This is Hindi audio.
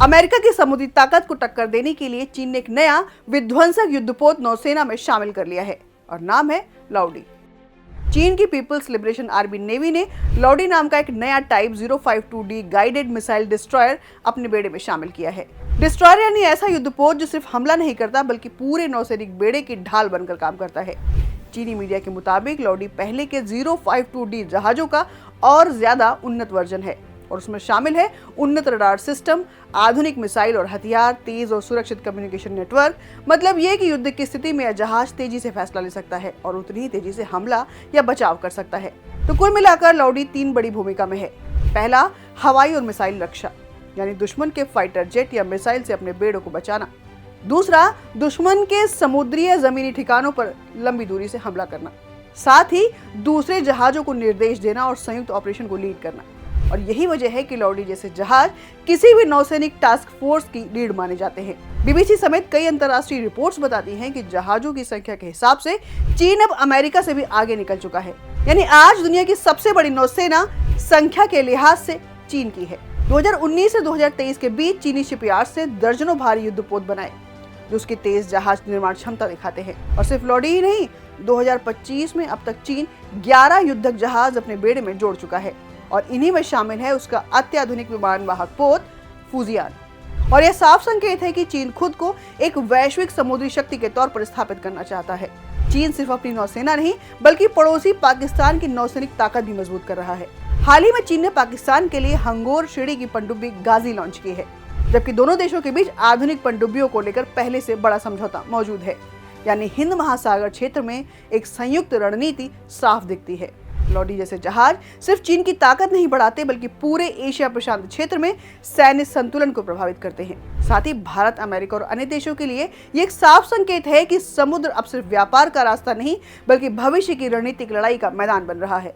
अमेरिका की समुद्री ताकत को टक्कर देने के लिए चीन ने एक नया विध्वंसक युद्धपोत नौसेना में शामिल कर लिया है और नाम है लाओडी। चीन की पीपल्स लिबरेशन आर्मी नेवी ने लाओडी नाम का एक नया type 052D guided missile destroyer अपने बेड़े में शामिल किया है। डिस्ट्रॉयर यानी ऐसा युद्धपोत जो सिर्फ हमला नहीं करता बल्कि पूरे नौसैनिक बेड़े की ढाल बनकर काम करता है। चीनी मीडिया के मुताबिक लाओडी पहले के 052D जहाजों का और ज्यादा उन्नत वर्जन है और उसमें शामिल है उन्नत रडार सिस्टम, आधुनिक मिसाइल और हथियार, तेज और सुरक्षित कम्युनिकेशन नेटवर्क। मतलब ये कि युद्ध की स्थिति में यह जहाज तेजी से फैसला ले सकता है और उतनी ही तेजी से हमला या बचाव कर सकता है। तो कुल मिलाकर लाओडी 3 बड़ी भूमिका में है। पहला, हवाई और मिसाइल रक्षा, यानी दुश्मन के फाइटर जेट या मिसाइल से अपने बेड़ों को बचाना। दूसरा, दुश्मन के समुद्री या जमीनी ठिकानों पर लंबी दूरी से हमला करना, साथ ही दूसरे जहाजों को निर्देश देना और संयुक्त ऑपरेशन को लीड करना। और यही वजह है कि लाओडी जैसे जहाज किसी भी नौसैनिक टास्क फोर्स की लीड माने जाते हैं। बीबीसी समेत कई अंतर्राष्ट्रीय रिपोर्ट्स बताती हैं कि जहाजों की संख्या के हिसाब से चीन अब अमेरिका से भी आगे निकल चुका है। यानी आज दुनिया की सबसे बड़ी नौसेना संख्या के लिहाज से चीन की है। 2019 से 2023 के बीच चीनी शिपयार्ड से दर्जनों भारी युद्धपोत बनाए जो उसकी तेज जहाज निर्माण क्षमता दिखाते हैं। और सिर्फ लाओडी ही नहीं, 2025 में अब तक चीन 11 युद्धक जहाज अपने बेड़े में जोड़ चुका है और इन्हीं में शामिल है उसका अत्याधुनिक विमान वाहक पोत फुजियान। और यह साफ संकेत है कि चीन खुद को एक वैश्विक समुद्री शक्ति के तौर पर स्थापित करना चाहता है। चीन सिर्फ अपनी नौसेना नहीं बल्कि पड़ोसी पाकिस्तान की नौसैनिक ताकत भी मजबूत कर रहा है। हाल ही में चीन ने पाकिस्तान के लिए हंगोर श्रेणी की पनडुब्बी गाजी लॉन्च की है, जबकि दोनों देशों के बीच आधुनिक पनडुब्बियों को लेकर पहले से बड़ा समझौता मौजूद है। यानी हिंद महासागर क्षेत्र में एक संयुक्त रणनीति साफ दिखती है। लाओडी जैसे जहाज सिर्फ चीन की ताकत नहीं बढ़ाते बल्कि पूरे एशिया प्रशांत क्षेत्र में सैन्य संतुलन को प्रभावित करते हैं। साथ ही भारत, अमेरिका और अन्य देशों के लिए ये एक साफ संकेत है कि समुद्र अब सिर्फ व्यापार का रास्ता नहीं बल्कि भविष्य की रणनीतिक लड़ाई का मैदान बन रहा है।